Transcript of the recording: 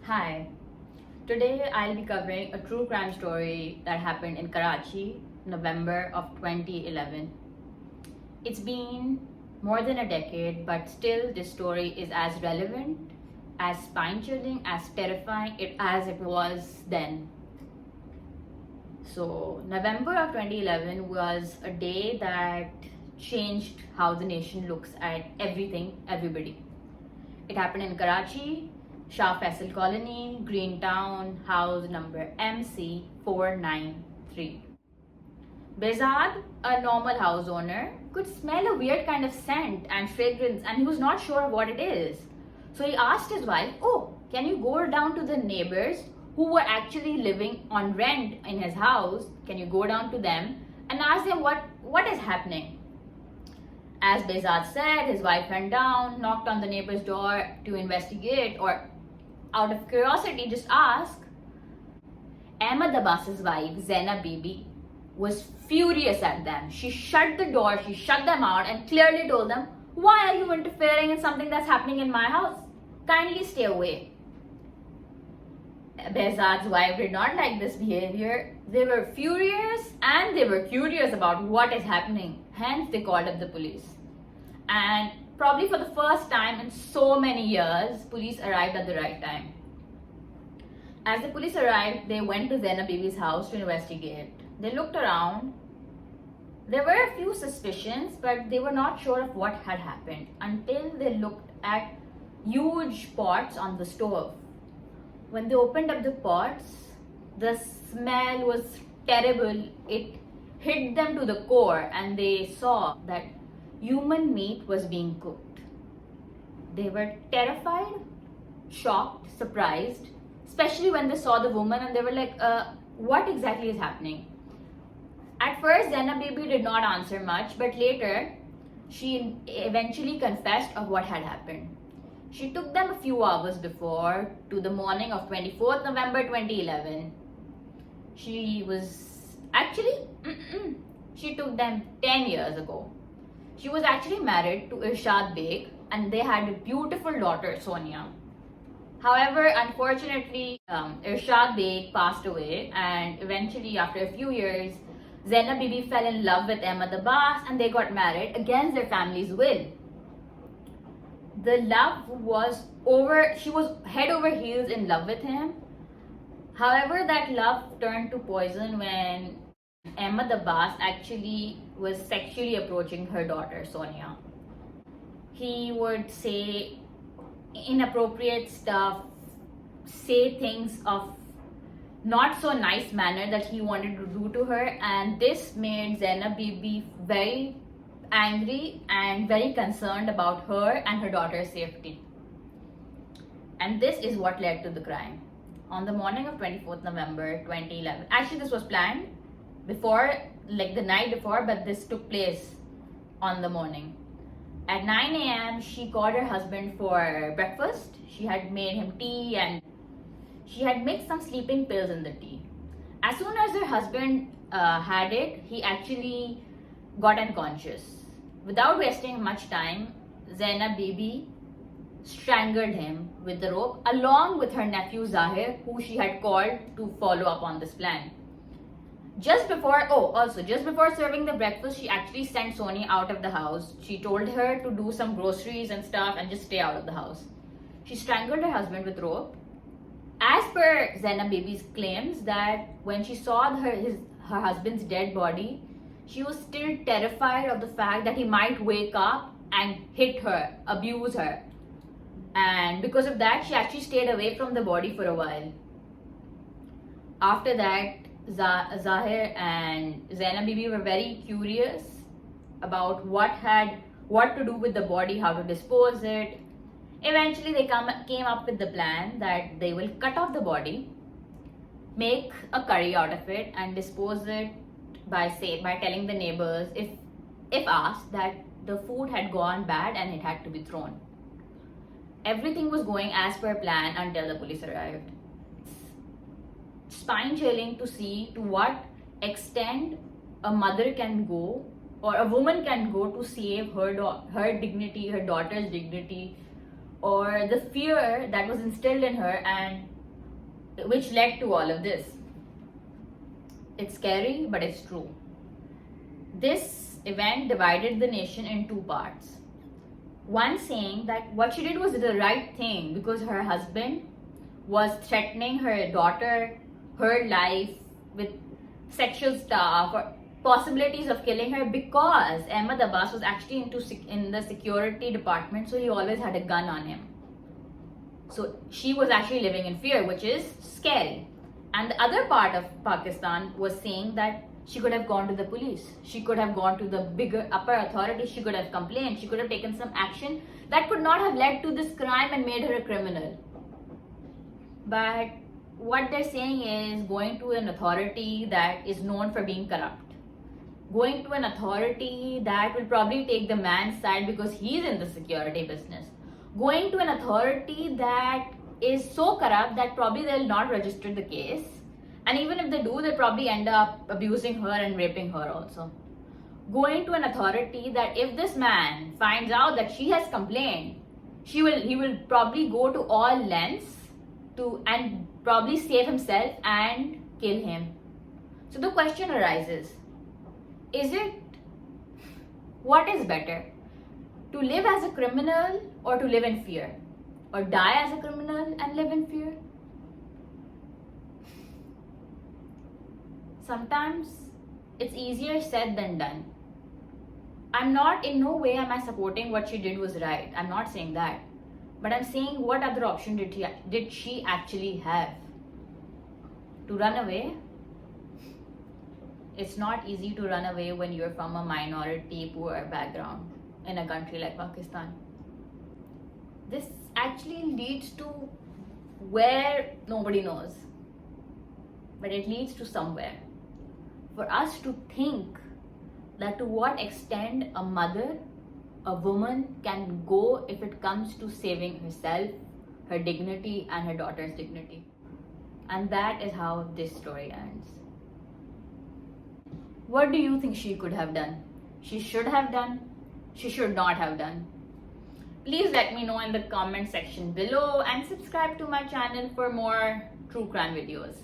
Hi, today I'll be covering a true crime story that happened in Karachi, November of 2011. It's been more than a decade, but still this story is as relevant, as spine-chilling, as terrifying as it was then. So, November of 2011 was a day that changed how the nation looks at everything, everybody. It happened in Karachi, Shah Faisal Colony, Greentown, house number MC493. Bezad, a normal house owner, could smell a weird kind of scent and fragrance and he was not sure what it is. So he asked his wife, "Oh, can you go down to the neighbors who were actually living on rent in his house? Can you go down to them and ask them what is happening?" As Bezad said, his wife went down, knocked on the neighbor's door to investigate or out of curiosity just ask. Ahmed Abbas's wife, Zainab Bibi, was furious at them. She shut the door, she shut them out and clearly told them, "Why are you interfering in something that's happening in my house? Kindly stay away." Behzad's wife did not like this behavior. They were furious and they were curious about what is happening. Hence, they called up the police. And probably for the first time in so many years, police arrived at the right time. As the police arrived, they went to Zainab Bibi's house to investigate. They looked around. There were a few suspicions, but they were not sure of what had happened until they looked at huge pots on the stove. When they opened up the pots, the smell was terrible. It hit them to the core and they saw that human meat was being cooked. They were terrified, shocked, surprised, especially when they saw the woman and they were like, what exactly is happening? At first, Zainab Bibi did not answer much, but later, she eventually confessed of what had happened. She took them a few hours before to the morning of 24th November 2011. She took them 10 years ago. She was actually married to Irshad Beg and they had a beautiful daughter, Sonia. However, unfortunately, Irshad Beg passed away and eventually after a few years, Zainab Bibi fell in love with Ahmed Abbas and they got married against their family's will. The love was over, she was head over heels in love with him. However, that love turned to poison when Ahmed Abbas actually was sexually approaching her daughter, Sonia. He would say inappropriate stuff, say things of not so nice manner that he wanted to do to her, and this made Zainab Bibi very angry and very concerned about her and her daughter's safety. And this is what led to the crime. On the morning of 24th November 2011, actually this was planned before, like the night before, but this took place on the morning. At 9 a.m., she called her husband for breakfast. She had made him tea and she had mixed some sleeping pills in the tea. As soon as her husband had it, he actually got unconscious. Without wasting much time, Zainab Bibi strangled him with the rope along with her nephew Zahir, who she had called to follow up on this plan. Just before serving the breakfast, she actually sent Sonia out of the house. She told her to do some groceries and stuff and just stay out of the house. She strangled her husband with rope. As per Zainab Bibi's claims that when she saw her husband's dead body, she was still terrified of the fact that he might wake up and hit her, abuse her. And because of that, she actually stayed away from the body for a while. After that, Zahir and Zainab Bibi were very curious about what to do with the body, how to dispose it. Eventually, they came up with the plan that they will cut off the body, make a curry out of it, and dispose it by telling the neighbors, if asked, that the food had gone bad and it had to be thrown. Everything was going as per plan until the police arrived. Spine-chilling to see to what extent a mother can go or a woman can go to save her dignity, her daughter's dignity, or the fear that was instilled in her, and which led to all of this. It's scary, but it's true. This event divided the nation in two parts. One saying that what she did was the right thing because her husband was threatening her daughter, her life with sexual stuff or possibilities of killing her because Ahmed Abbas was actually in the security department, so he always had a gun on him. So she was actually living in fear, which is scary. And the other part of Pakistan was saying that she could have gone to the police. She could have gone to the bigger upper authorities. She could have complained. She could have taken some action that could not have led to this crime and made her a criminal. But what they're saying is going to an authority that is known for being corrupt. Going to an authority that will probably take the man's side because he's in the security business. Going to an authority that is so corrupt that probably they'll not register the case. And even if they do, they'll probably end up abusing her and raping her also. Going to an authority that if this man finds out that she has complained, he will probably go to all lengths and probably save himself and kill him. So the question arises, what is better? To live as a criminal or to live in fear? Or die as a criminal and live in fear? Sometimes it's easier said than done. In no way am I supporting what she did was right. I'm not saying that. But I'm saying what other option did she actually have? To run away? It's not easy to run away when you're from a minority, poor background in a country like Pakistan. This actually leads to where nobody knows. But it leads to somewhere. For us to think that to what extent a mother, a woman can go if it comes to saving herself, her dignity and her daughter's dignity. And that is how this story ends. What do you think she could have done? She should have done? She should not have done? Please let me know in the comment section below and subscribe to my channel for more true crime videos.